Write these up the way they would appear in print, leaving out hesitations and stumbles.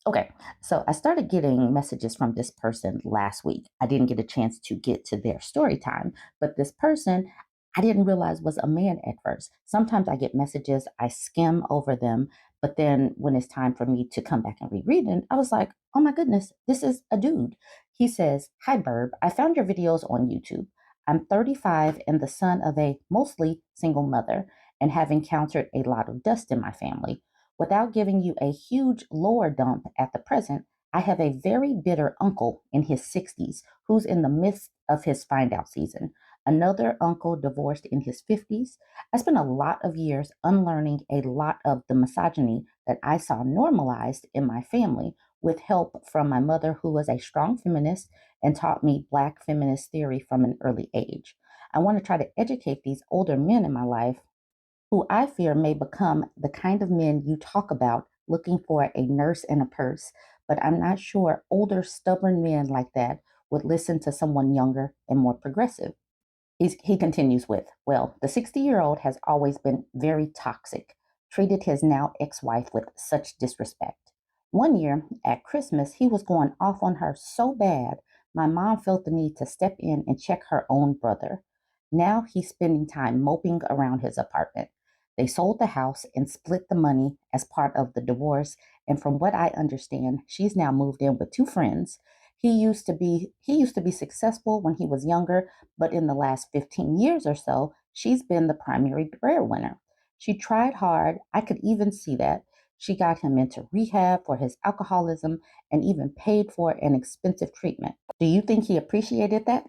Okay, so I started getting messages from this person last week. I didn't get a chance to get to their story time, but this person I didn't realize was a man at first. Sometimes I get messages, I skim over them, but then when it's time for me to come back and reread it, I was like, oh my goodness, this is a dude. He says, "Hi, Burb. I found your videos on YouTube. I'm 35 and the son of a mostly single mother and have encountered a lot of dust in my family. Without giving you a huge lore dump at the present, I have a very bitter uncle in his 60s who's in the midst of his find out season. Another uncle divorced in his 50s. I spent a lot of years unlearning a lot of the misogyny that I saw normalized in my family with help from my mother, who was a strong feminist and taught me Black feminist theory from an early age. I want to try to educate these older men in my life who I fear may become the kind of men you talk about looking for a nurse and a purse, but I'm not sure older, stubborn men like that would listen to someone younger and more progressive." He continues with, "Well, the 60-year-old has always been very toxic, treated his now ex wife with such disrespect. One year at Christmas, he was going off on her so bad, my mom felt the need to step in and check her own brother. Now he's spending time moping around his apartment. They sold the house and split the money as part of the divorce, and from what I understand, she's now moved in with two friends. He used to be successful when he was younger, but in the last 15 years or so, she's been the primary breadwinner. She tried hard. I could even see that. She got him into rehab for his alcoholism and even paid for an expensive treatment. Do you think he appreciated that?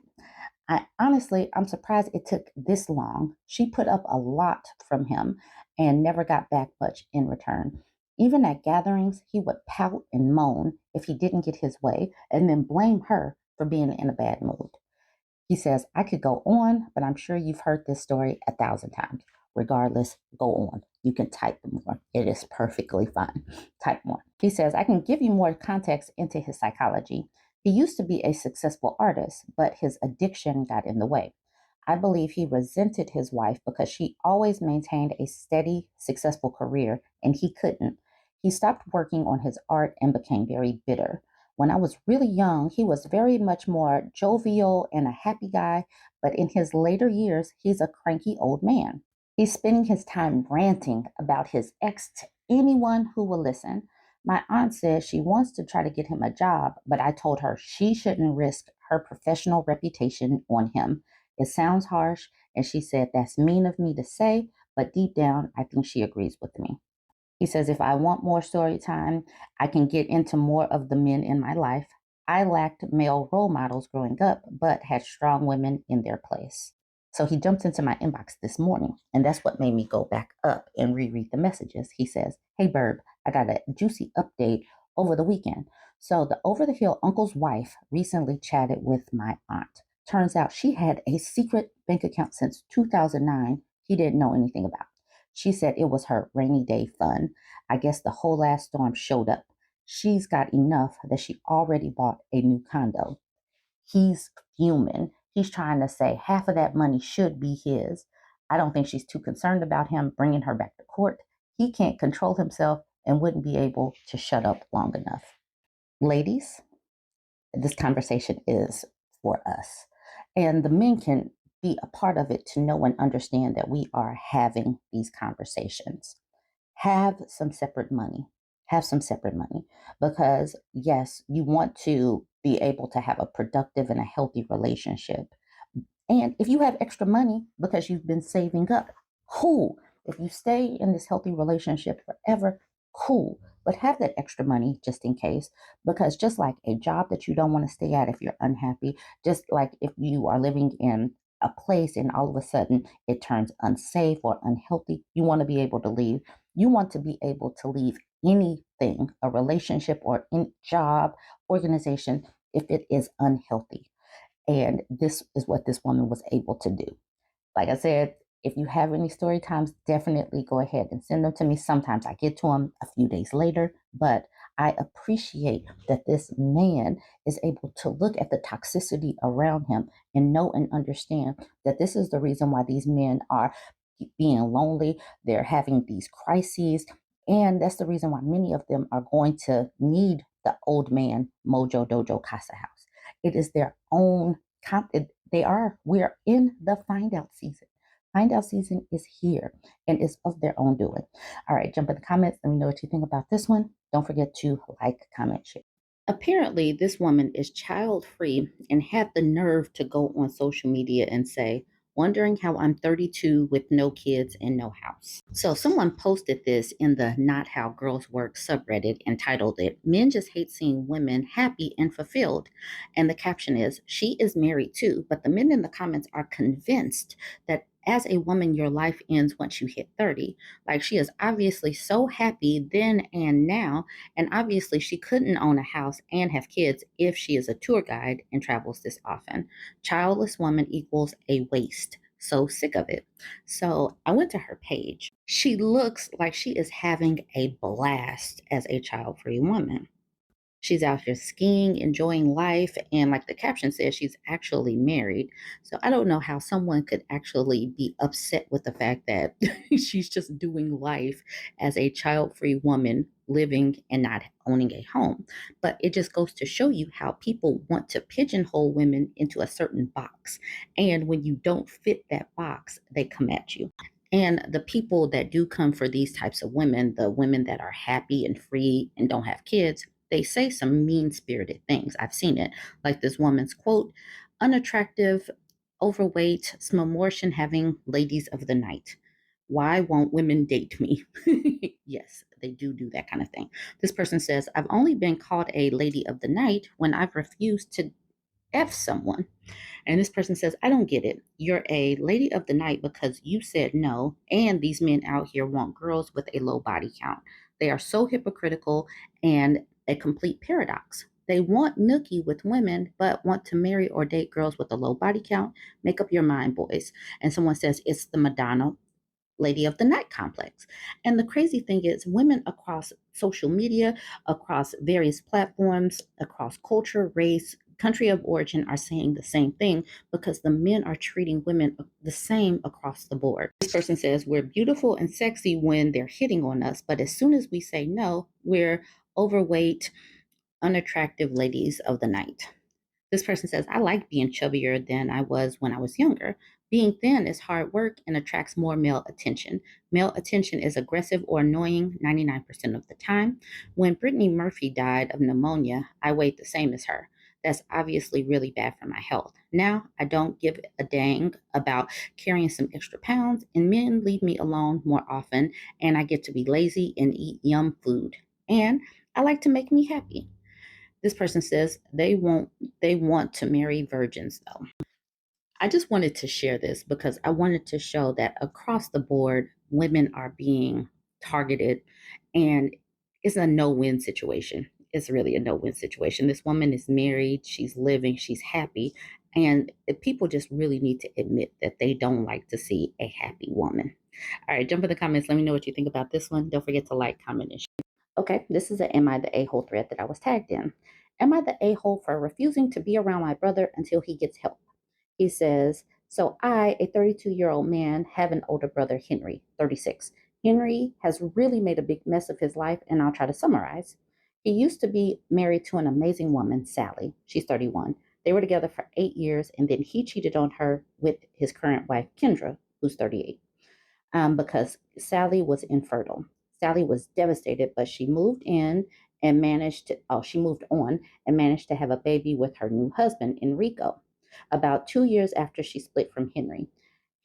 I'm surprised it took this long. She put up a lot from him and never got back much in return. Even at gatherings, he would pout and moan if he didn't get his way and then blame her for being in a bad mood. He says, I could go on, but I'm sure you've heard this story 1,000 times. Regardless, go on. You can type more. It is perfectly fine. Type more." He says, I can give you more context into his psychology. He used to be a successful artist, but his addiction got in the way. I believe he resented his wife because she always maintained a steady, successful career and he couldn't. He stopped working on his art and became very bitter. When I was really young, he was very much more jovial and a happy guy, but in his later years, he's a cranky old man. He's spending his time ranting about his ex to anyone who will listen. My aunt says she wants to try to get him a job, but I told her she shouldn't risk her professional reputation on him. It sounds harsh, and she said that's mean of me to say, but deep down, I think she agrees with me. He says, if I want more story time, I can get into more of the men in my life. I lacked male role models growing up, but had strong women in their place. So he jumped into my inbox this morning, and that's what made me go back up and reread the messages. He says, Hey, Burb, I got a juicy update over the weekend. So the over the hill uncle's wife recently chatted with my aunt. Turns out she had a secret bank account since 2009 he didn't know anything about. She said it was her rainy day fund. I guess the whole last storm showed up. She's got enough that she already bought a new condo. He's fuming. He's trying to say half of that money should be his. I don't think she's too concerned about him bringing her back to court. He can't control himself and wouldn't be able to shut up long enough. Ladies, this conversation is for us. And the men can be a part of it to know and understand that we are having these conversations. Have some separate money. Have some separate money because, yes, you want to be able to have a productive and a healthy relationship. And if you have extra money because you've been saving up, cool. If you stay in this healthy relationship forever, cool. But have that extra money just in case, because just like a job that you don't want to stay at if you're unhappy, just like if you are living in a place and all of a sudden it turns unsafe or unhealthy, you want to be able to leave. You want to be able to leave anything, a relationship or any job, organization, if it is unhealthy. And this is what this woman was able to do. Like I said, if you have any story times, definitely go ahead and send them to me. Sometimes I get to them a few days later, but I appreciate that this man is able to look at the toxicity around him and know and understand that this is the reason why these men are being lonely. They're having these crises. And that's the reason why many of them are going to need the old man Mojo Dojo Casa House. It is their own. We're in the find out season. Find out season is here and is of their own doing. All right, jump in the comments. Let me know what you think about this one. Don't forget to like, comment, share. Apparently, this woman is child free and had the nerve to go on social media and say, wondering how I'm 32 with no kids and no house. So, someone posted this in the Not How Girls Work subreddit and titled it, Men Just Hate Seeing Women Happy and Fulfilled. And the caption is, she is married too, but the men in the comments are convinced that as a woman, your life ends once you hit 30. Like, she is obviously so happy then and now, and obviously she couldn't own a house and have kids if she is a tour guide and travels this often. Childless woman equals a waste. So sick of it. So I went to her page. She looks like she is having a blast as a child-free woman. She's out here skiing, enjoying life, and like the caption says, she's actually married. So I don't know how someone could actually be upset with the fact that she's just doing life as a child-free woman, living and not owning a home. But it just goes to show you how people want to pigeonhole women into a certain box. And when you don't fit that box, they come at you. And the people that do come for these types of women, the women that are happy and free and don't have kids, they say some mean spirited things. I've seen it. Like this woman's quote, unattractive, overweight, smomortion having ladies of the night. Why won't women date me? Yes, they do that kind of thing. This person says, I've only been called a lady of the night when I've refused to F someone. And this person says, I don't get it. You're a lady of the night because you said no, and these men out here want girls with a low body count. They are so hypocritical and a complete paradox. They want nookie with women, but want to marry or date girls with a low body count. Make up your mind, boys. And someone says it's the Madonna lady of the night complex. And the crazy thing is, women across social media, across various platforms, across culture, race, country of origin are saying the same thing because the men are treating women the same across the board. This person says we're beautiful and sexy when they're hitting on us, but as soon as we say no, we're overweight, unattractive ladies of the night. This person says, I like being chubbier than I was when I was younger. Being thin is hard work and attracts more male attention. Male attention is aggressive or annoying 99% of the time. When Brittany Murphy died of pneumonia, I weighed the same as her. That's obviously really bad for my health. Now I don't give a dang about carrying some extra pounds, and men leave me alone more often, and I get to be lazy and eat yum food. And I like to make me happy. This person says they want to marry virgins though. I just wanted to share this because I wanted to show that across the board women are being targeted, and it's a no-win situation. It's really a no-win situation. This woman is married, she's living, she's happy, and people just really need to admit that they don't like to see a happy woman. All right, jump in the comments. Let me know what you think about this one. Don't forget to like, comment, and share. Okay, this is a Am I the A-hole thread that I was tagged in. Am I the a-hole for refusing to be around my brother until he gets help? He says, so I, a 32-year-old man, have an older brother, Henry, 36. Henry has really made a big mess of his life, and I'll try to summarize. He used to be married to an amazing woman, Sally. She's 31. They were together for 8 years, and then he cheated on her with his current wife, Kendra, who's 38, because Sally was infertile. Sally was devastated, but she moved in and she moved on and managed to have a baby with her new husband, Enrico, about 2 years after she split from Henry.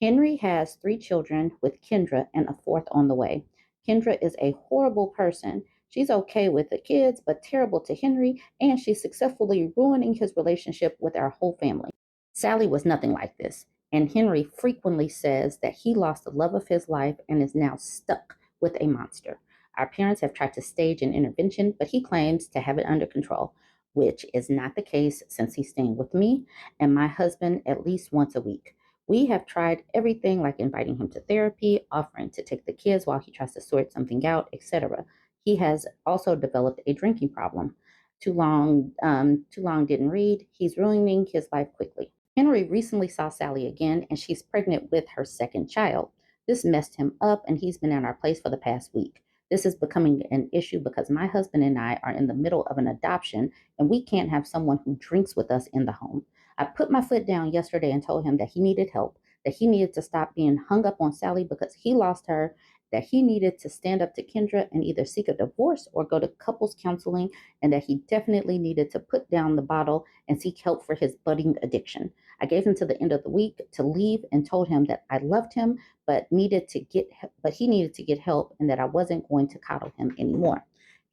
Henry has 3 children with Kendra and a fourth on the way. Kendra is a horrible person. She's okay with the kids, but terrible to Henry, and she's successfully ruining his relationship with our whole family. Sally was nothing like this, and Henry frequently says that he lost the love of his life and is now stuck with a monster. Our parents have tried to stage an intervention, but he claims to have it under control, which is not the case since he's staying with me and my husband at least once a week. We have tried everything like inviting him to therapy, offering to take the kids while he tries to sort something out, etc. He has also developed a drinking problem. Too long didn't read. He's ruining his life quickly. Henry recently saw Sally again, and she's pregnant with her second child. This messed him up, and he's been at our place for the past week. This is becoming an issue because my husband and I are in the middle of an adoption and we can't have someone who drinks with us in the home. I put my foot down yesterday and told him that he needed help, that he needed to stop being hung up on Sally because he lost her, that he needed to stand up to Kendra and either seek a divorce or go to couples counseling, and that he definitely needed to put down the bottle and seek help for his budding addiction. I gave him to the end of the week to leave and told him that I loved him but he needed to get help and that I wasn't going to coddle him anymore.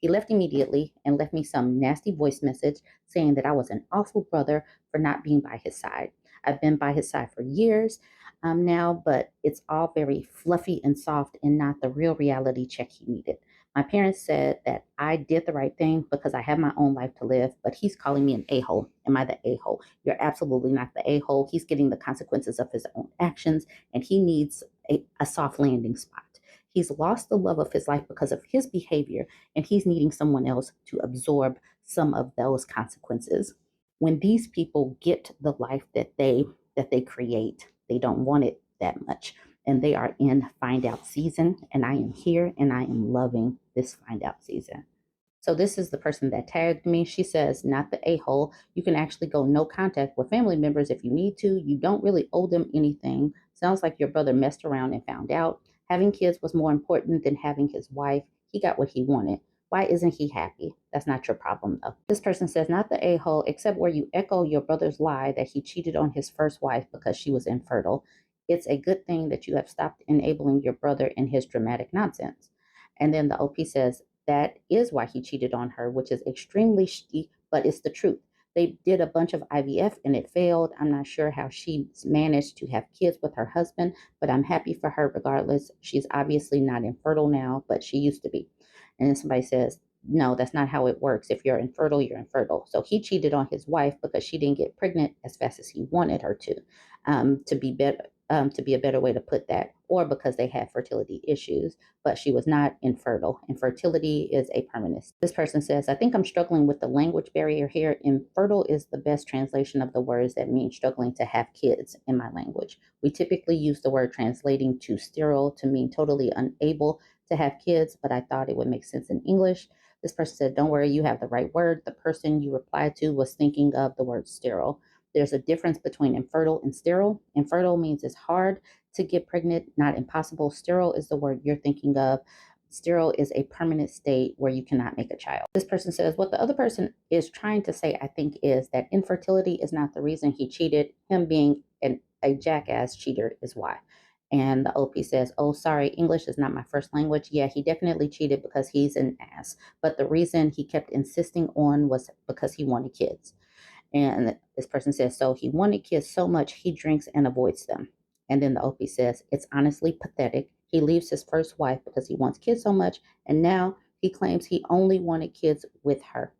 He left immediately and left me some nasty voice message saying that I was an awful brother for not being by his side. I've been by his side for years now, but it's all very fluffy and soft and not the real reality check he needed. My parents said that I did the right thing because I have my own life to live, but he's calling me an a-hole. Am I the a-hole? You're absolutely not the a-hole. He's getting the consequences of his own actions, and he needs a soft landing spot. He's lost the love of his life because of his behavior, and he's needing someone else to absorb some of those consequences. When these people get the life that they create, they don't want it that much. And they are in find out season, and I am here and I am loving this find out season. So this is the person that tagged me. She says, not the a-hole. You can actually go no contact with family members if you need to. You don't really owe them anything. Sounds like your brother messed around and found out. Having kids was more important than having his wife. He got what he wanted. Why isn't he happy? That's not your problem, though. This person says, not the a-hole, except where you echo your brother's lie that he cheated on his first wife because she was infertile. It's a good thing that you have stopped enabling your brother in his dramatic nonsense. And then the OP says, that is why he cheated on her, which is extremely shitty, but it's the truth. They did a bunch of IVF and it failed. I'm not sure how she managed to have kids with her husband, but I'm happy for her regardless. She's obviously not infertile now, but she used to be. And then somebody says, no, that's not how it works. If you're infertile, you're infertile. So he cheated on his wife because she didn't get pregnant as fast as he wanted her to be better. To be a better way to put that, or because they had fertility issues, but she was not infertile. Infertility is a permanent. This person says, I think I'm struggling with the language barrier here. Infertile is the best translation of the words that mean struggling to have kids in my language. We typically use the word translating to sterile to mean totally unable to have kids, but I thought it would make sense in English. This person said, don't worry, you have the right word. The person you replied to was thinking of the word sterile. There's a difference between infertile and sterile. Infertile means it's hard to get pregnant, not impossible. Sterile is the word you're thinking of. Sterile is a permanent state where you cannot make a child. This person says, what the other person is trying to say, I think, is that infertility is not the reason he cheated. Him being a jackass cheater is why. And the OP says, oh, sorry, English is not my first language. Yeah, he definitely cheated because he's an ass. But the reason he kept insisting on was because he wanted kids. And this person says, so he wanted kids so much he drinks and avoids them. And then the OP says, it's honestly pathetic. He leaves his first wife because he wants kids so much. And now he claims he only wanted kids with her.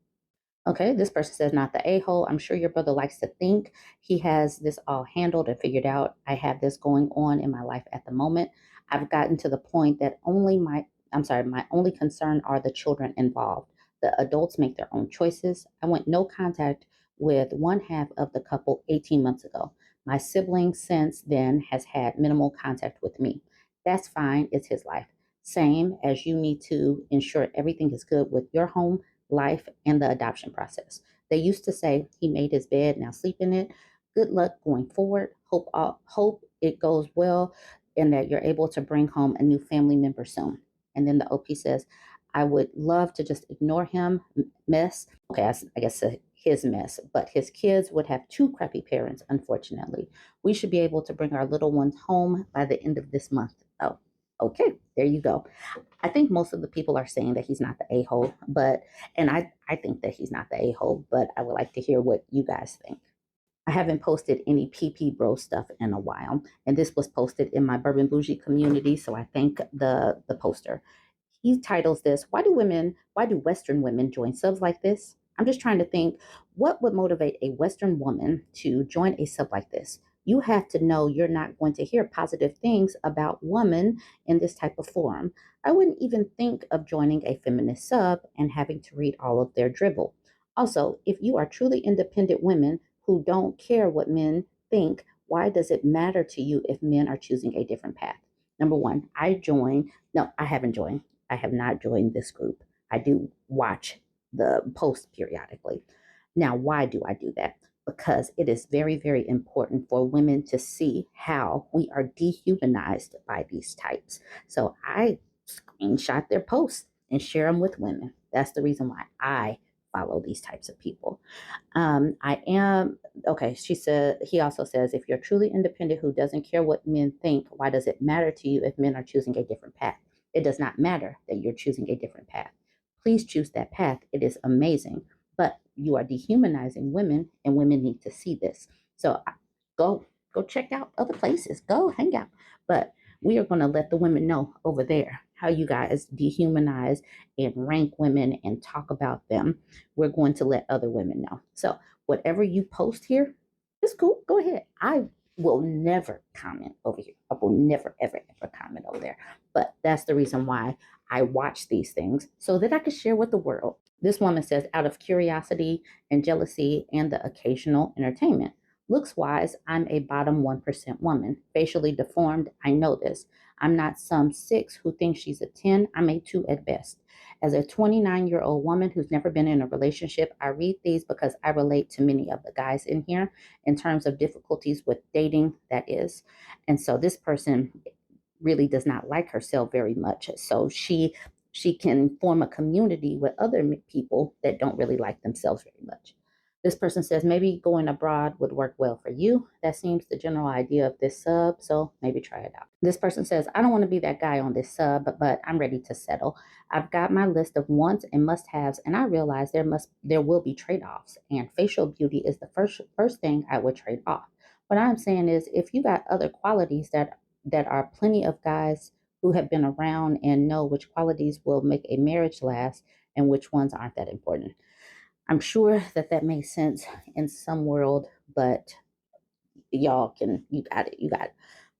Okay, this person says, not the a-hole. I'm sure your brother likes to think he has this all handled and figured out. I have this going on in my life at the moment. I've gotten to the point that my only concern are the children involved. The adults make their own choices. I went no contact with one half of the couple 18 months ago. My sibling since then has had minimal contact with me. That's fine. It's his life. Same as you need to ensure everything is good with your home life, and the adoption process. They used to say he made his bed, now sleep in it. Good luck going forward. Hope it goes well and that you're able to bring home a new family member soon. And then the OP says, I would love to just ignore him, mess. Okay, I guess his mess, but his kids would have two crappy parents, unfortunately. We should be able to bring our little ones home by the end of this month. Oh, okay, there you go. I think most of the people are saying that he's not the a-hole, and I think that he's not the a-hole, but I would like to hear what you guys think. I haven't posted any PeePeeBro stuff in a while, and this was posted in my Bourbon Bougie community, so I thank the poster. He titles this, why do Western women join subs like this? I'm just trying to think, what would motivate a Western woman to join a sub like this? You have to know you're not going to hear positive things about women in this type of forum. I wouldn't even think of joining a feminist sub and having to read all of their dribble. Also, if you are truly independent women who don't care what men think, why does it matter to you if men are choosing a different path? Number one, I haven't joined. I have not joined this group. I do watch the posts periodically. Now, why do I do that? Because it is very, very important for women to see how we are dehumanized by these types. So I screenshot their posts and share them with women. That's the reason why I follow these types of people. I am okay. She said, he also says, if you're truly independent who doesn't care what men think, why does it matter to you if men are choosing a different path? It does not matter that you're choosing a different path. Please choose that path. It is amazing. But you are dehumanizing women, and women need to see this. So go go check out other places. Go hang out. But we are going to let the women know over there how you guys dehumanize and rank women and talk about them. We're going to let other women know. So whatever you post here, it's cool. Go ahead. I will never comment over here. I will never, ever, ever comment over there. But that's the reason why I watch these things so that I can share with the world. This woman says, out of curiosity and jealousy and the occasional entertainment. Looks wise, I'm a bottom 1% woman. Facially deformed, I know this. I'm not some 6 who thinks she's a 10. I'm a 2 at best. As a 29-year-old woman who's never been in a relationship, I read these because I relate to many of the guys in here in terms of difficulties with dating, that is. And so this person really does not like herself very much. So she can form a community with other people that don't really like themselves very much. This person says maybe going abroad would work well for you. That seems the general idea of this sub, so maybe try it out. This person says, I don't want to be that guy on this sub, but I'm ready to settle. I've got my list of wants and must-haves, and I realize there will be trade-offs, and facial beauty is the first thing I would trade off. What I'm saying is if you got other qualities that are plenty of guys who have been around and know which qualities will make a marriage last and which ones aren't that important. I'm sure that makes sense in some world, but you got it. You got it.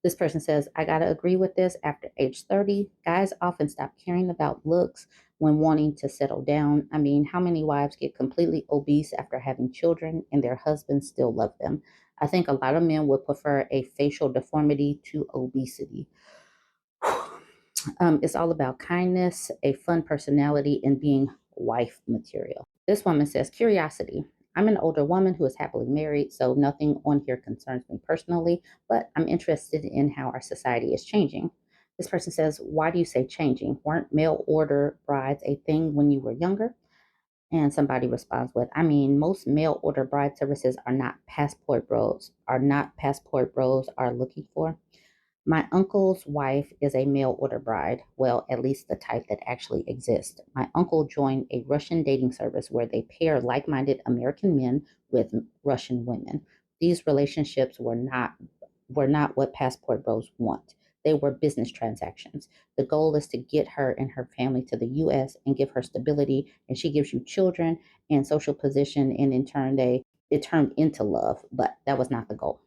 This person says, I got to agree with this. After age 30, guys often stop caring about looks when wanting to settle down. I mean, how many wives get completely obese after having children and their husbands still love them? I think a lot of men would prefer a facial deformity to obesity. It's all about kindness, a fun personality, and being wife material. This woman says, curiosity. I'm an older woman who is happily married, so nothing on here concerns me personally, but I'm interested in how our society is changing. This person says, why do you say changing? Weren't mail order brides a thing when you were younger? And somebody responds with, I mean, most mail order bride services are passport bros are looking for. My uncle's wife is a mail order bride. Well, at least the type that actually exists. My uncle joined a Russian dating service where they pair like minded American men with Russian women. These relationships were not what passport bros want. They were business transactions. The goal is to get her and her family to the US and give her stability, and she gives you children and social position, and in turn it turned into love, but that was not the goal.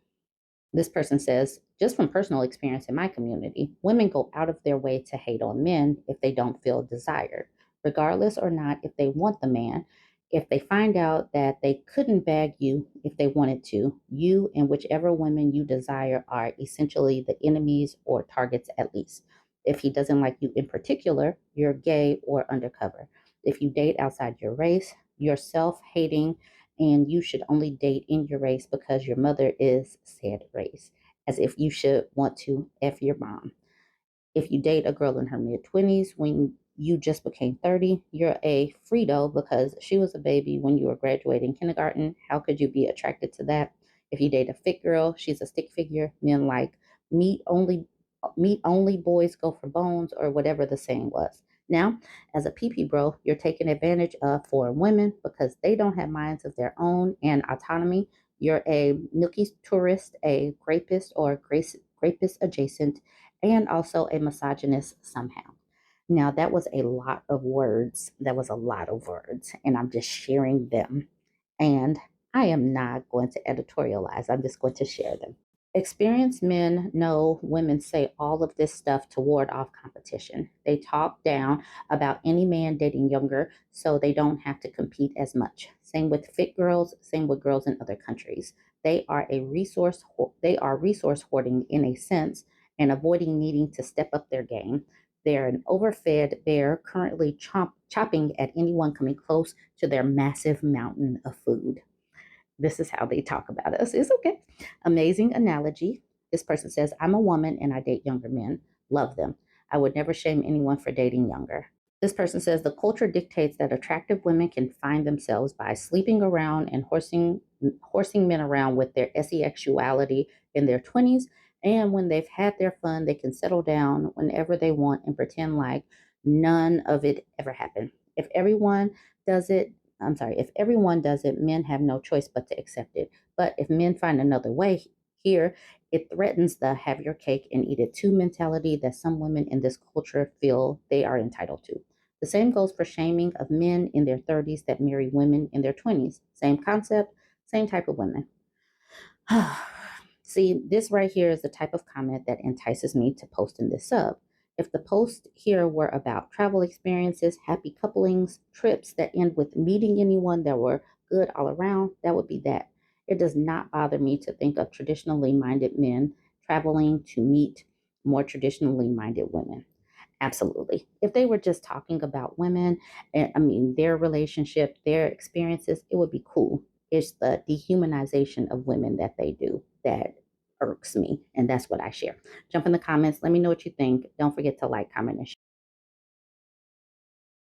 This person says, just from personal experience in my community, women go out of their way to hate on men if they don't feel desired, regardless or not if they want the man. If they find out that they couldn't bag you if they wanted to, you and whichever women you desire are essentially the enemies or targets at least. If he doesn't like you in particular, you're gay or undercover. If you date outside your race, you're self hating and you should only date in your race because your mother is said race, as if you should want to F your mom. If you date a girl in her mid 20s when you just became 30, you're a Frito because she was a baby when you were graduating kindergarten. How could you be attracted to that? If you date a fit girl, she's a stick figure. Men like meat only, meat only boys go for bones, or whatever the saying was. Now, as a PeePeeBro, you're taking advantage of foreign women because they don't have minds of their own and autonomy. You're a milky tourist, a rapist or rapist adjacent, and also a misogynist somehow. Now, that was a lot of words. That was a lot of words, and I'm just sharing them. And I am not going to editorialize, I'm just going to share them. Experienced men know women say all of this stuff to ward off competition. They talk down about any man dating younger so they don't have to compete as much. Same with fit girls, same with girls in other countries. They are resource hoarding in a sense and avoiding needing to step up their game. They're an overfed bear currently chopping at anyone coming close to their massive mountain of food. This is how they talk about us. It's okay. Amazing analogy. This person says, I'm a woman and I date younger men. Love them. I would never shame anyone for dating younger. This person says the culture dictates that attractive women can find themselves by sleeping around and horsing men around with their sexuality in their 20s. And when they've had their fun, they can settle down whenever they want and pretend like none of it ever happened. If everyone does it, if everyone does it, men have no choice but to accept it. But if men find another way here, it threatens the have your cake and eat it too mentality that some women in this culture feel they are entitled to. The same goes for shaming of men in their 30s that marry women in their 20s. Same concept, same type of women. See, this right here is the type of comment that entices me to post in this sub. If the post here were about travel experiences, happy couplings, trips that end with meeting anyone that were good all around, that would be that. It does not bother me to think of traditionally minded men traveling to meet more traditionally minded women. Absolutely. If they were just talking about women, and their relationship, their experiences, it would be cool. It's the dehumanization of women that they do that irks me. And that's what I share. Jump in the comments. Let me know what you think. Don't forget to like, comment, and share.